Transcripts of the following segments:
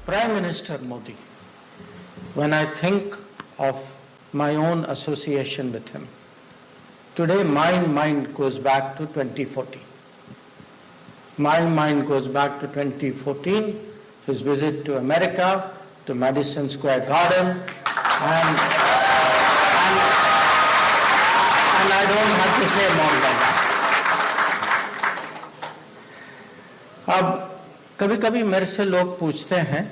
Prime Minister Modi, when I think of my own association with him, today my mind goes back to 2014. My mind goes back to 2014, his visit to America, to Madison Square Garden, and I don't have to say more than that. अब कभी कभी मेरे से लोग पूछते हैं,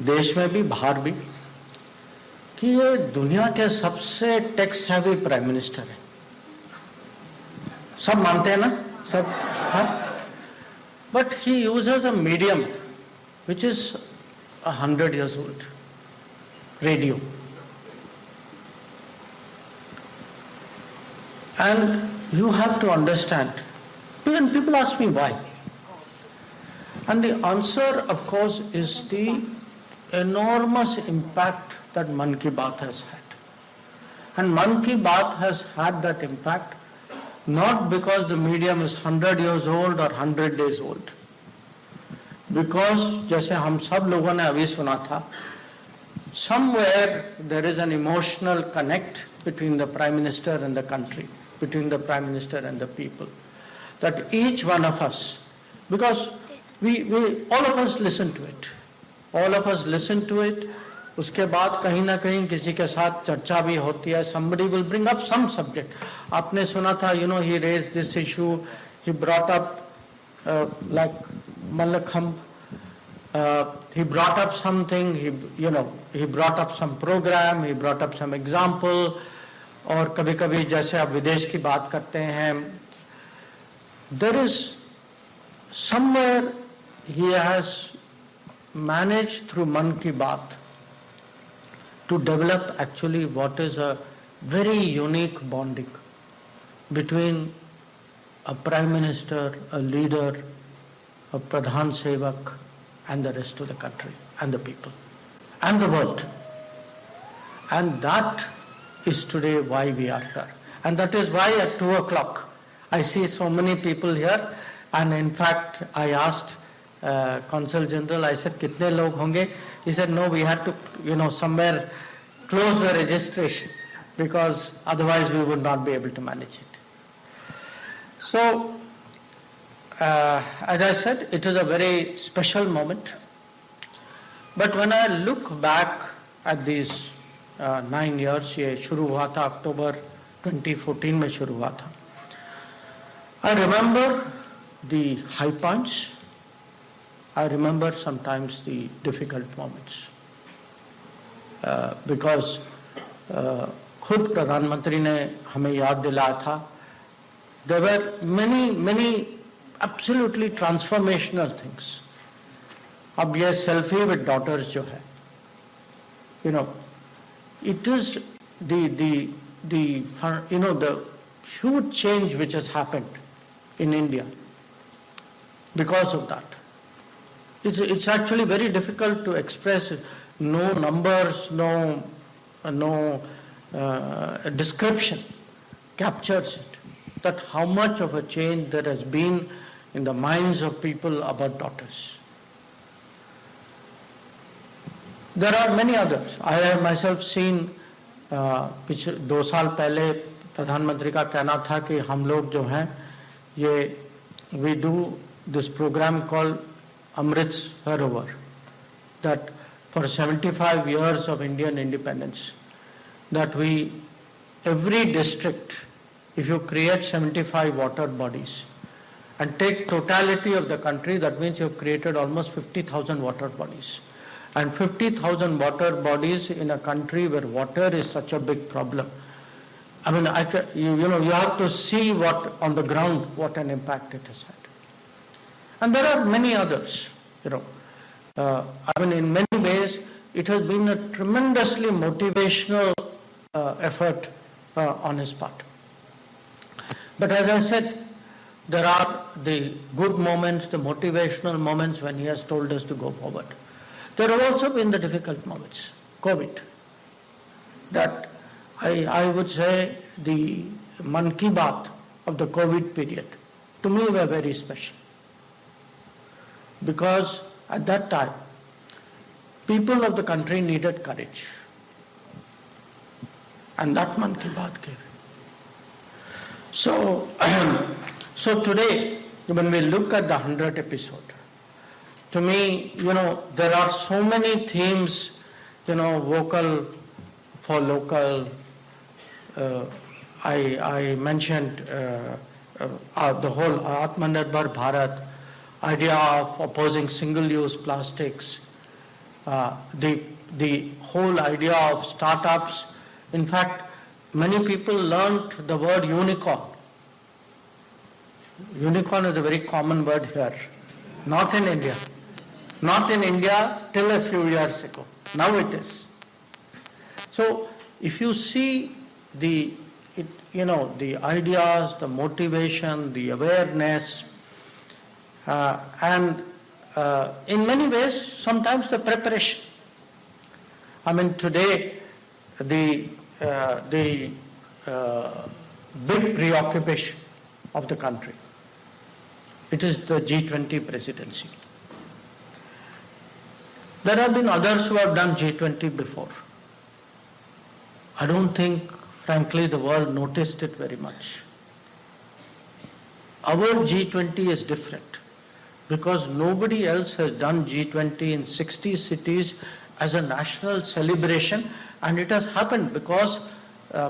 देश में भी बाहर भी, कि ये दुनिया के सबसे टैक्स हैवी प्राइम मिनिस्टर है. सब मानते हैं ना, सब, हाँ? But he uses a medium which is 100 years old, radio. And you have to understand, and people ask me why. And the answer, of course, is the enormous impact that Mann Ki Baat has had. And Mann Ki Baat has had that impact not because the medium is 100 years old or 100 days old. Because, जैसे हम सब लोगों ने अभी सुना था, somewhere there is an emotional connect between the Prime Minister and the country, between the Prime Minister and the people. That each one of us, because all of us listen to it. All of us listen to it. उसके बाद कहीं ना कहीं किसी के साथ चर्चा भी होती है. Somebody will bring up some subject. आपने सुना था, he raised this issue. He brought up like Malakham. He brought up something. He brought up some program. He brought up some example. और कभी-कभी जैसे आप विदेश की बात करते हैं, there is somewhere he has managed through Mann Ki Baat to develop actually what is a very unique bonding between a Prime Minister, a leader, a Pradhan Sevak and the rest of the country and the people and the world. And that is today why we are here. And that is why at 2 o'clock I see so many people here. And in fact, I asked Consul General, I said, kitne log honge? He said, no, we had to, somewhere close the registration because otherwise we would not be able to manage it. So, as I said, it is a very special moment. But when I look back at these 9 years, ये शुरू हुआ था अक्टूबर 2014 में शुरू हुआ था. I remember the high points. I remember sometimes the difficult moments. Because खुद प्रधानमंत्री ने हमें याद दिलाया था, there were many absolutely transformational things. अब ये selfie with daughters जो है, it is the huge change which has happened in India because of that. It's actually very difficult to express. No numbers, no description captures it. That how much of a change there has been in the minds of people about daughters. There are many others. I have myself seen, 2 साल पहले प्रधानमंत्री का कहना था कि हम लोग जो हैं ये we do this program called Amrit Sarovar, that for 75 years of Indian independence, that every district, if you create 75 water bodies and take totality of the country, that means you have created almost 50,000 water bodies. And 50,000 water bodies in a country where water is such a big problem. I mean, you have to see what on the ground, what an impact it has had. And there are many others, in many ways, it has been a tremendously motivational effort on his part. But as I said, there are the good moments, the motivational moments when he has told us to go forward. There have also been the difficult moments, COVID, that I would say the Mann Ki Baat of the COVID period, to me were very special. because at that time, people of the country needed courage. And that Mann Ki Baat gave. So, so today, when we look at the 100th episode, to me, there are so many themes, vocal for local. I mentioned the whole Atmanirbhar Bharat, idea of opposing single-use plastics, the whole idea of startups. In fact, many people learned the word unicorn. Unicorn is a very common word here. Not in India. Not in India till a few years ago. Now it is. So if you see the ideas, the motivation, the awareness, and in many ways, sometimes the preparation. I mean, today, the big preoccupation of the country, it is the G20 presidency. There have been others who have done G20 before. I don't think, frankly, the world noticed it very much. Our G20 is different because nobody else has done G20 in 60 cities as a national celebration, and it has happened because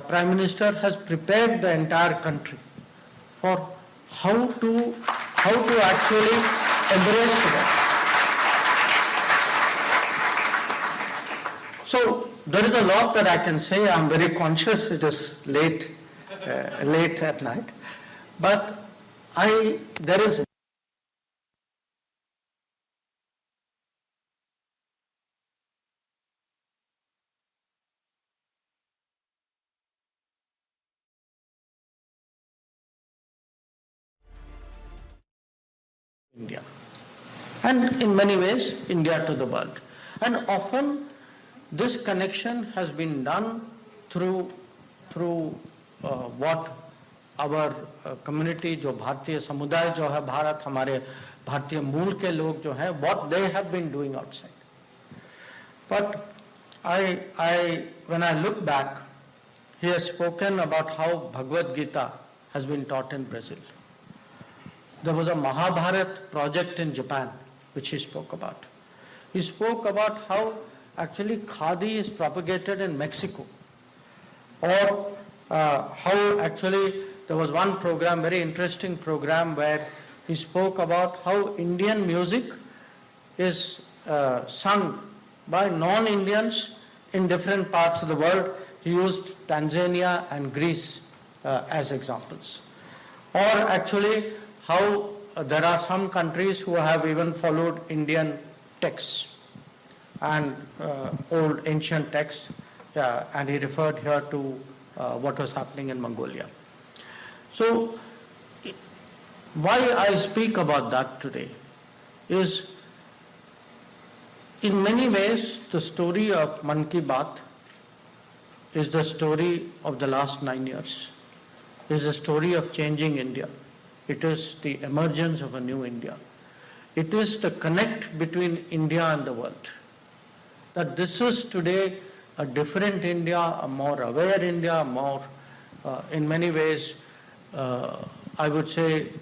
Prime Minister has prepared the entire country for how to actually embrace it. So there is a lot that I can say. I'm very conscious it is late at night, but there is India, and in many ways India to the world, and often this connection has been done through what our community, जो भारतीय समुदाय जो है भारत, हमारे भारतीय मूल के लोग जो हैं, what they have been doing outside. But when I look back, he has spoken about how Bhagavad Gita has been taught in Brazil. There was a Mahabharat project in Japan, which he spoke about. He spoke about how actually khadi is propagated in Mexico, or how actually there was one program, very interesting program, where he spoke about how Indian music is sung by non-Indians in different parts of the world. He used Tanzania and Greece as examples. Or actually how there are some countries who have even followed Indian texts and old ancient texts, and he referred here to what was happening in Mongolia. So why I speak about that today is, in many ways, the story of Mann Ki Baat is the story of the last 9 years. It is the story of changing India. It is the emergence of a new India. It is the connect between India and the world. That this is today a different India, a more aware India, more, in many ways, I would say,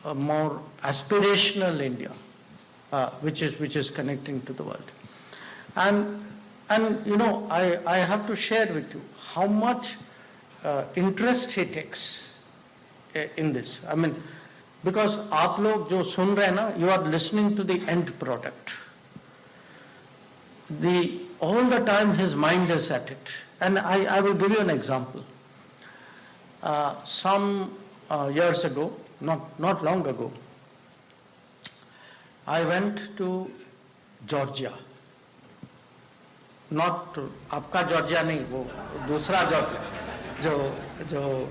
a more aspirational India, which is connecting to the world. And I have to share with you how much interest he takes in this. I mean, because आप लोग जो सुन रहे हैं ना, you are listening to the end product. All the time his mind is at it. And I will give you an example. Some years ago, not long ago, I went to Georgia. Not आपका Georgia नहीं, वो दूसरा Georgia जो